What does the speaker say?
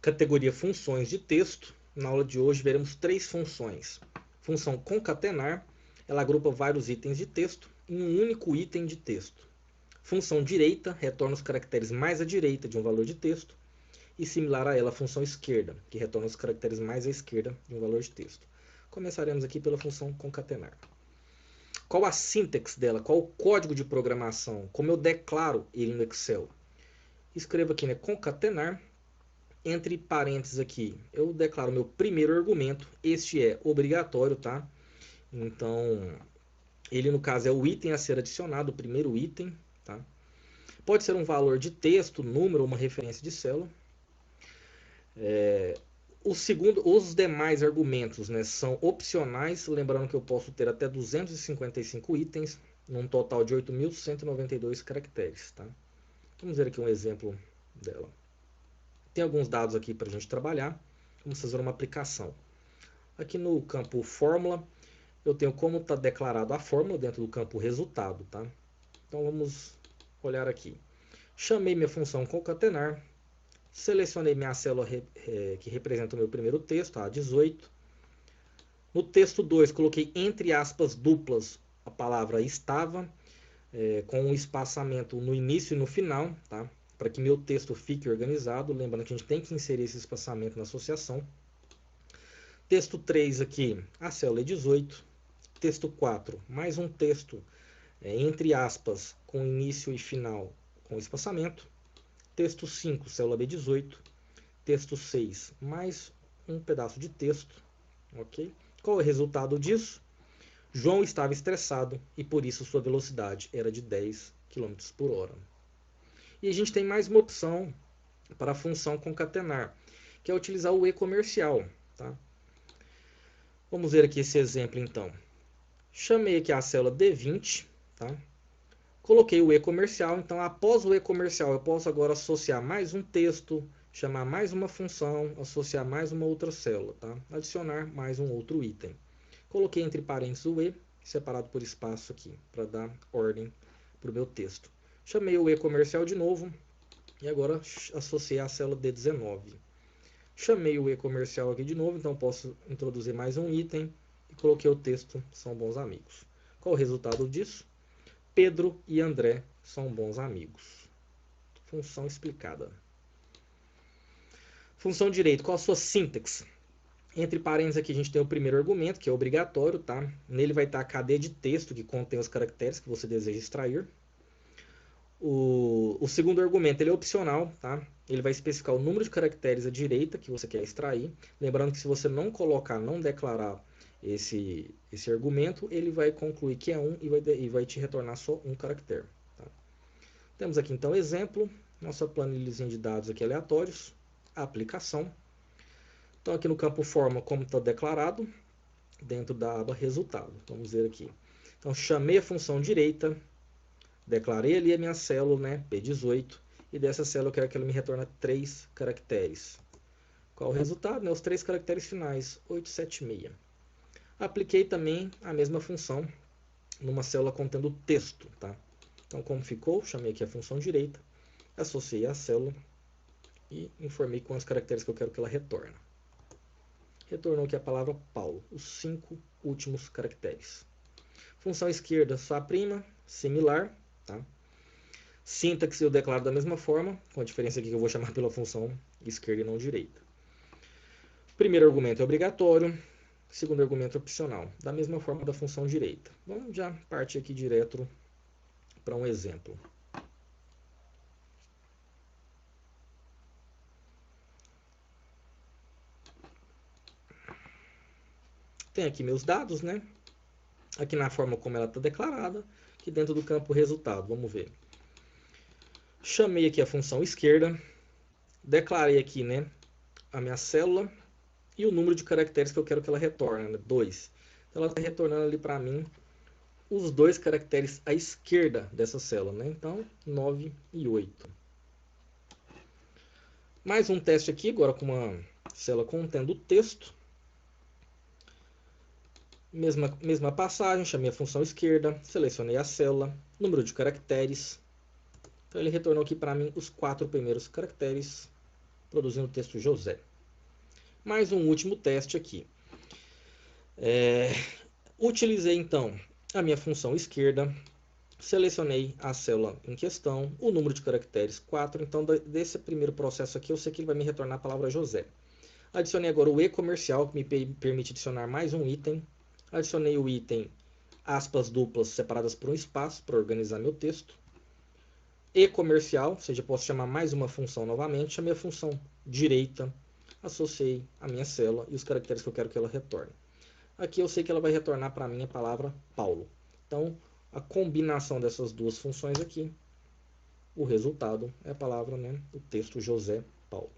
categoria funções de texto. Na aula de hoje veremos 3 funções. Função concatenar, ela agrupa vários itens de texto em um único item de texto. Função direita, retorna os caracteres mais à direita de um valor de texto. E similar a ela, a função esquerda, que retorna os caracteres mais à esquerda de um valor de texto. Começaremos aqui pela função concatenar. Qual a sintaxe dela? Qual o código de programação? Como eu declaro ele no Excel? Escrevo aqui, né, concatenar. Entre parênteses aqui, eu declaro meu primeiro argumento. Este é obrigatório, tá? Então, ele no caso é o item a ser adicionado, o primeiro item, tá? Pode ser um valor de texto, número ou uma referência de célula. Os demais argumentos, né, são opcionais, lembrando que eu posso ter até 255 itens, num total de 8.192 caracteres. Tá? Vamos ver aqui um exemplo dela. Tem alguns dados aqui para a gente trabalhar. Vamos fazer uma aplicação. Aqui no campo fórmula, eu tenho como está declarado a fórmula dentro do campo resultado. Tá? Então vamos olhar aqui. Chamei minha função concatenar. Selecionei minha célula que representa o meu primeiro texto, a 18. No texto 2, coloquei entre aspas duplas a palavra estava, com um espaçamento no início e no final, tá? Para que meu texto fique organizado. Lembrando que a gente tem que inserir esse espaçamento na associação. Texto 3 aqui, a célula é 18. Texto 4, mais um texto entre aspas, com início e final com espaçamento. Texto 5, célula B18. Texto 6, mais um pedaço de texto. Ok? Qual é o resultado disso? João estava estressado e por isso sua velocidade era de 10 km por hora. E a gente tem mais uma opção para a função concatenar, que é utilizar o e-comercial. Tá? Vamos ver aqui esse exemplo então. Chamei aqui a célula D20. Tá? Coloquei o e-comercial, então após o e-comercial eu posso agora associar mais um texto, chamar mais uma função, associar mais uma outra célula, tá? Adicionar mais um outro item. Coloquei entre parênteses o e, separado por espaço aqui, para dar ordem para o meu texto. Chamei o e-comercial de novo e agora associei a célula D19. Chamei o e-comercial aqui de novo, então posso introduzir mais um item e coloquei o texto, são bons amigos. Qual o resultado disso? Pedro e André são bons amigos. Função explicada. Função direito, qual a sua sintaxe? Entre parênteses aqui a gente tem o primeiro argumento, que é obrigatório, tá? Nele vai estar a cadeia de texto que contém os caracteres que você deseja extrair. O segundo argumento ele é opcional, tá? Ele vai especificar o número de caracteres à direita que você quer extrair. Lembrando que se você não colocar, não declarar esse argumento, ele vai concluir que é 1 e vai te retornar só um caractere. Tá? Temos aqui então exemplo, nossa planilhazinha de dados aqui aleatórios, a aplicação. Então aqui no campo forma como está declarado, dentro da aba resultado. Vamos ver aqui. Então chamei a função direita, declarei ali a minha célula, né, P18, e dessa célula eu quero que ela me retorne 3 caracteres. Qual o resultado? Né, os 3 caracteres finais, 876. Apliquei também a mesma função numa célula contendo texto. Tá? Então, como ficou, chamei aqui a função direita, associei a célula e informei quantos caracteres que eu quero que ela retorne. Retornou aqui a palavra Paulo, os 5 últimos caracteres. Função esquerda, só a prima, similar. Tá? Sintaxe eu declaro da mesma forma, com a diferença aqui que eu vou chamar pela função esquerda e não direita. Primeiro argumento é obrigatório. Segundo argumento opcional, da mesma forma da função direita. Vamos já partir aqui direto para um exemplo. Tem aqui meus dados, né? Aqui na forma como ela está declarada, aqui dentro do campo resultado, vamos ver. Chamei aqui a função esquerda, declarei aqui, né, a minha célula e o número de caracteres que eu quero que ela retorne, né, 2. Então ela está retornando ali para mim os 2 caracteres à esquerda dessa célula, né? Então 9 e 8. Mais um teste aqui, agora com uma célula contendo o texto. Mesma passagem, chamei a função esquerda, selecionei a célula, número de caracteres. Então ele retornou aqui para mim os 4 primeiros caracteres produzindo o texto José. Mais um último teste aqui. Utilizei então a minha função esquerda, selecionei a célula em questão, o número de caracteres 4, então desse primeiro processo aqui eu sei que ele vai me retornar a palavra José. Adicionei agora o E comercial, que me permite adicionar mais um item. Adicionei o item aspas duplas separadas por um espaço para organizar meu texto. E comercial, ou seja, posso chamar mais uma função novamente. Chamei a função direita, associei a minha célula e os caracteres que eu quero que ela retorne. Aqui eu sei que ela vai retornar para mim a palavra Paulo. Então, a combinação dessas duas funções aqui, o resultado é a palavra, né, o texto José Paulo.